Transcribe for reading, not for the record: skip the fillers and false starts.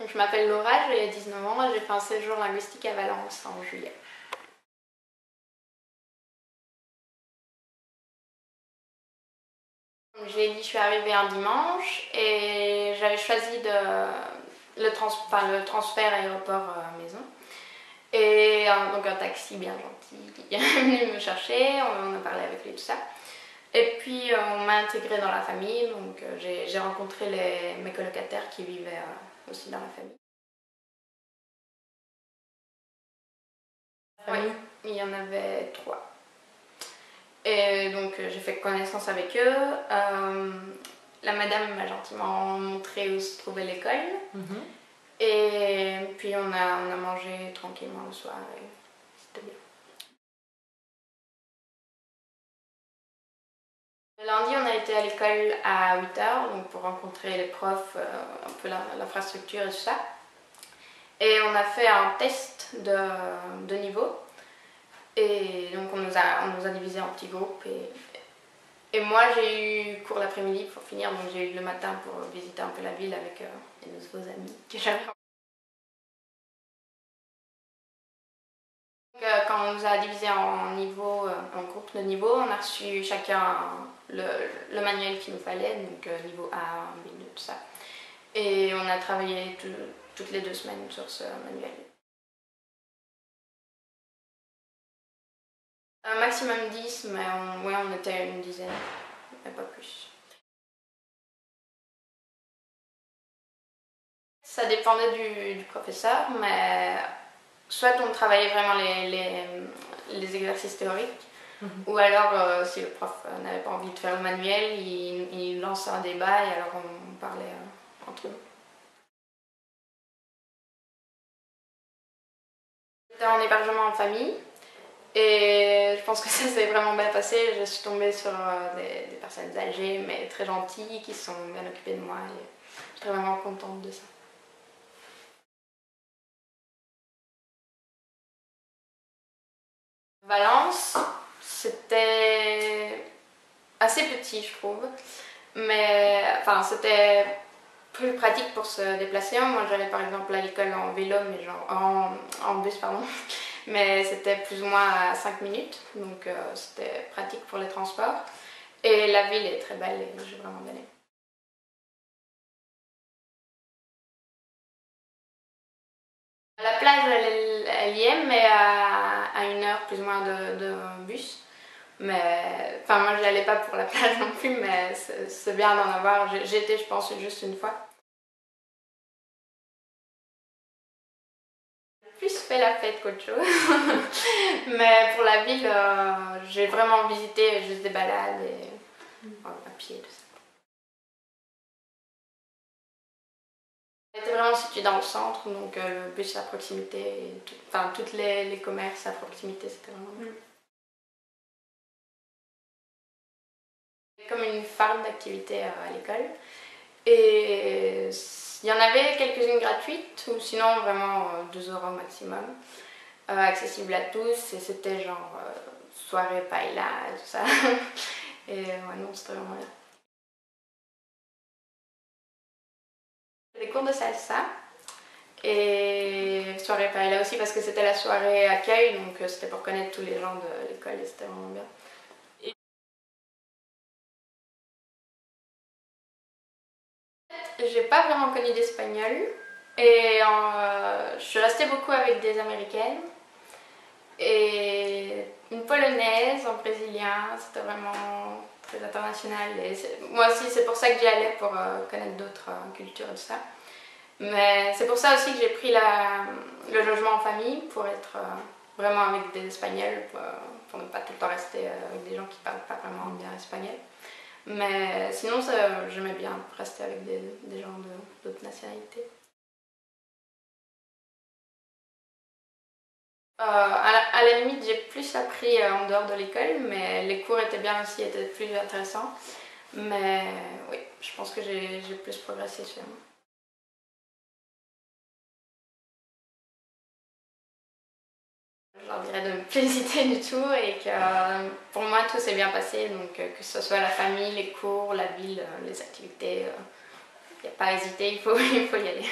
Donc, je m'appelle Laura, j'ai 19 ans et j'ai fait un séjour linguistique à Valence en juillet. J'ai dit je suis arrivée un dimanche et j'avais choisi le transfert aéroport-maison. Et donc un taxi bien gentil qui est venu me chercher, on a parlé avec lui, tout ça. Et puis on m'a intégrée dans la famille, donc j'ai rencontré mes colocataires qui vivaient aussi dans la famille. Oui, il y en avait 3. Et donc j'ai fait connaissance avec eux. La madame m'a gentiment montré où se trouvait l'école. Et puis on a mangé tranquillement le soir et c'était bien. Le lundi, on a été à l'école à 8h donc pour rencontrer les profs, un peu l'infrastructure et tout ça. Et on a fait un test de niveau. Et donc on nous a divisés en petits groupes. Et moi j'ai eu cours l'après-midi pour finir, donc j'ai eu le matin pour visiter un peu la ville avec les nouveaux amis que j'avais. Quand on nous a divisés en groupes de niveau, on a reçu chacun le manuel qu'il nous fallait, donc niveau A, B2, tout ça. Et on a travaillé toutes les 2 semaines sur ce manuel. Un maximum 10, mais on était une dizaine, mais pas plus. Ça dépendait du professeur, mais soit on travaillait vraiment les exercices théoriques, ou alors si le prof n'avait pas envie de faire le manuel, il lançait un débat et alors on parlait entre nous. J'étais en hébergement en famille et je pense que ça s'est vraiment bien passé. Je suis tombée sur des personnes âgées mais très gentilles qui sont bien occupées de moi et j'étais vraiment contente de ça. Valence, c'était assez petit, je trouve, mais enfin c'était plus pratique pour se déplacer. Moi j'allais par exemple à l'école en vélo, mais genre en bus pardon, mais c'était plus ou moins à 5 minutes, donc c'était pratique pour les transports. Et la ville est très belle et j'ai vraiment bien aimé. La plage elle y est, mais à 1 heure plus ou moins de bus. Mais enfin moi j'y allais pas pour la plage non plus, mais c'est bien d'en avoir. J'ai été je pense juste une fois. J'ai plus fait la fête qu'autre chose. Mais pour la ville, j'ai vraiment visité juste des balades et à pied tout ça. J'étais vraiment située dans le centre, donc le bus à proximité, et enfin tous les commerces à proximité, c'était vraiment bien. Comme une farm d'activités à l'école. Et il y en avait quelques-unes gratuites, ou sinon vraiment 2 € maximum, accessibles à tous, et c'était genre soirée paella et tout ça. Et ouais, non, c'était vraiment bien. Des cours de salsa et soirée paella aussi parce que c'était la soirée accueil, donc c'était pour connaître tous les gens de l'école et c'était vraiment bien. J'ai pas vraiment connu d'espagnol et je suis restée beaucoup avec des américaines et une polonaise, un brésilien, c'était vraiment très international. Et moi aussi, c'est pour ça que j'y allais pour connaître d'autres cultures et tout ça. Mais c'est pour ça aussi que j'ai pris le logement en famille pour être vraiment avec des Espagnols, pour ne pas tout le temps rester avec des gens qui parlent pas vraiment bien espagnol. Mais sinon, j'aimais bien rester avec des gens d'autres nationalités. À la limite, j'ai plus appris en dehors de l'école, mais les cours étaient bien aussi, étaient plus intéressants. Mais oui, je pense que j'ai plus progressé finalement. Je leur dirais de ne plus hésiter du tout et que pour moi tout s'est bien passé, donc que ce soit la famille, les cours, la ville, les activités, il n'y a pas à hésiter, il faut y aller.